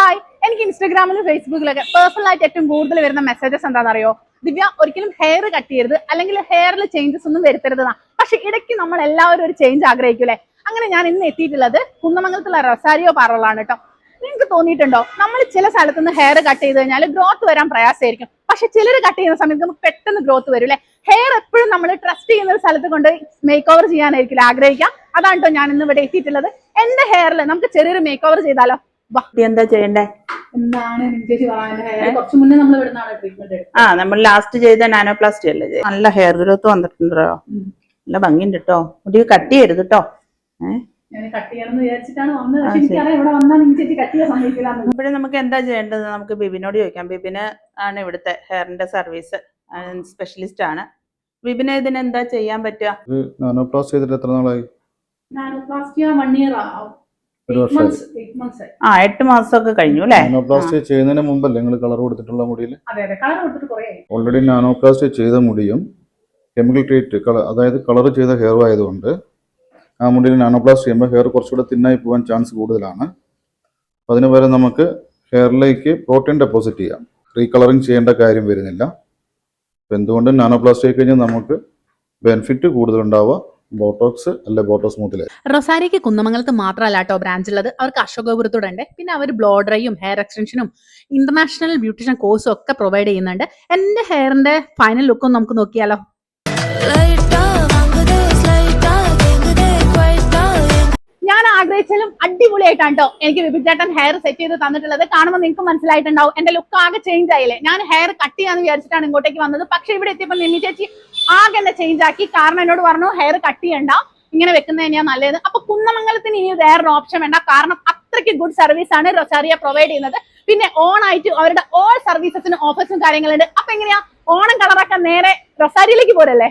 Hi, എനിക്ക് ഇൻസ്റ്റാഗ്രാമിലും ഫേസ്ബുക്കിലൊക്കെ പേഴ്സണലായിട്ട് ഏറ്റവും കൂടുതൽ വരുന്ന മെസ്സേജസ് എന്താണെന്നറിയോ? ദിവ്യ, ഒരിക്കലും ഹെയർ കട്ട് ചെയ്യരുത്, അല്ലെങ്കിൽ ഹെയറിൽ ചേഞ്ചസ് ഒന്നും വരുത്തരുതെന്നാ. പക്ഷെ ഇടയ്ക്ക് നമ്മൾ എല്ലാവരും ഒരു ചേഞ്ച് ആഗ്രഹിക്കൂലേ? അങ്ങനെ ഞാൻ ഇന്ന് എത്തിയിട്ടുള്ളത് കുന്നമംഗലത്തുള്ള റൊസാരിയോ പാർലറിലാണ് കേട്ടോ. നിങ്ങൾക്ക് തോന്നിയിട്ടുണ്ടോ, നമ്മൾ ചില സ്ഥലത്ത് നിന്ന് ഹെയർ കട്ട് ചെയ്ത് കഴിഞ്ഞാൽ ഗ്രോത്ത് വരാൻ പ്രയാസമായിരിക്കും, പക്ഷെ ചിലർ കട്ട് ചെയ്യുന്ന സമയത്ത് നമുക്ക് പെട്ടെന്ന് ഗ്രോത്ത് വരും അല്ലെ? ഹെയർ എപ്പോഴും നമ്മൾ ട്രസ്റ്റ് ചെയ്യുന്ന ഒരു സ്ഥലത്ത് കൊണ്ട് മേക്ക് ഓവർ ചെയ്യാനായിരിക്കില്ല ആഗ്രഹിക്കാം. അതാണ് കേട്ടോ ഞാൻ ഇന്ന് ഇവിടെ എത്തിയിട്ടുള്ളത്. എന്റെ ഹെയറിൽ നമുക്ക് ചെറിയൊരു മേക്ക് ഓവർ ചെയ്താലോ? എന്താ ചെയ്യണ്ടേ? കുറച്ച് മുന്നേ നമ്മൾ ഇവിടുന്നാണ് ട്രീറ്റ്മെന്റ്. നമ്മൾ ലാസ്റ്റ് ചെയ്ത നാനോപ്ലാസ്റ്റി അല്ലേ? നല്ല ഹെയർ ഗ്രോത്ത് വന്നിട്ടുണ്ടോ? നല്ല ഭംഗിയുണ്ട് കേട്ടോ. മുടി കട്ട് ചെയ്യരുത് കേട്ടോ. ഇപ്പോഴും നമുക്ക് എന്താ ചെയ്യേണ്ടത്? നമുക്ക് ബിബിനോട് ചോദിക്കാം. ബിബിന് ആണ് ഇവിടുത്തെ ഹെയറിന്റെ സർവീസ് സ്പെഷ്യലിസ്റ്റ് ആണ്. ബിബിന് ഇതിന് എന്താ ചെയ്യാൻ പറ്റുക? നാനോപ്ലാസ്റ്റി ചെയ്തിട്ട് എത്ര നാളായി? നാനോപ്ലാസ്റ്റി 1 year ആവും. 8 മാസമൊക്കെ കഴിഞ്ഞു അല്ലേ? നാനോപ്ലാസ്റ്റി ചെയ്യുന്നതിന് മുമ്പല്ലേ നിങ്ങൾ കളർ കൊടുത്തിട്ടുള്ള മുടിയിൽ? ഓൾറെഡി നാനോപ്ലാസ്റ്റി ചെയ്ത മുടിയും കെമിക്കൽ ട്രീറ്റ് അതായത് കളർ ചെയ്ത ഹെയർ ആയതുകൊണ്ട് ആ മുടിയിൽ നാനോപ്ലാസ്റ്റി ചെയ്യുമ്പോൾ ഹെയർ കുറച്ചുകൂടെ തിന്നായി പോകാൻ ചാൻസ് കൂടുതലാണ്. അപ്പം അതിന് പകരം നമുക്ക് ഹെയറിലേക്ക് പ്രോട്ടീൻ ഡെപ്പോസിറ്റ് ചെയ്യാം. റീകളറിങ് ചെയ്യേണ്ട കാര്യം വരുന്നില്ല. അപ്പം എന്തുകൊണ്ട് നാനോപ്ലാസ്റ്റി ആയി കഴിഞ്ഞാൽ നമുക്ക് ബെനിഫിറ്റ് കൂടുതലുണ്ടാവുക ബോട്ടോക്സ് അല്ലെ ബോട്ടോ സ്മൂത്തിലെ. റൊസാരിക്ക് കുന്നമംഗലത്ത് മാത്രമല്ല കേട്ടോ ബ്രാഞ്ച് ഉള്ളത്. അവർക്ക് അശോകപുരത്തൂടെ ഉണ്ട്. പിന്നെ അവർ ബ്ലോ ഡ്രൈയും ഹെയർ എക്സ്റ്റൻഷനും ഇന്റർനാഷണൽ ബ്യൂട്ടീഷ്യൻ കോഴ്സും ഒക്കെ പ്രൊവൈഡ് ചെയ്യുന്നുണ്ട്. എന്റെ ഹെയറിന്റെ ഫൈനൽ ലുക്കും നമുക്ക് നോക്കിയാലോ? ഞാൻ ആഗ്രഹിച്ചാലും അടിപൊളിയായിട്ടാണ് കേട്ടോ എനിക്ക് വിപിചേട്ടൻ ഹെയർ സെറ്റ് ചെയ്ത് തന്നിട്ടുള്ളത്. കാണുമ്പോൾ നിങ്ങൾക്ക് മനസ്സിലായിട്ടുണ്ടാവും എന്റെ ലുക്ക് ആകെ ചേഞ്ച് ആയില്ലേ. ഞാൻ ഹെയർ കട്ട് ചെയ്യാന്ന് വിചാരിച്ചിട്ടാണ് ഇങ്ങോട്ടേക്ക് വന്നത്. പക്ഷെ ഇവിടെ എത്തിയപ്പോൾ നിമ്മി ചേച്ചി ആകെ എന്നെ ചേഞ്ച് ആക്കി. കാരണം എന്നോട് പറഞ്ഞു ഹെയർ കട്ട് ചെയ്യണ്ട, ഇങ്ങനെ വെക്കുന്നത് തന്നെയാണ് നല്ലത്. അപ്പൊ കുന്നമംഗലത്തിന് ഇനി വേറൊരു ഓപ്ഷൻ വേണ്ട. കാരണം അത്രയ്ക്ക് ഗുഡ് സർവീസ് ആണ് റൊസാരിയ പ്രൊവൈഡ് ചെയ്യുന്നത്. പിന്നെ ഓണായിട്ട് അവരുടെ ഓൾ സർവീസസിന് ഓഫേഴ്സും കാര്യങ്ങളുണ്ട്. അപ്പൊ എങ്ങനെയാ ഓണം കളറാക്കാൻ നേരെ റൊസാരിയിലേക്ക് പോരല്ലേ?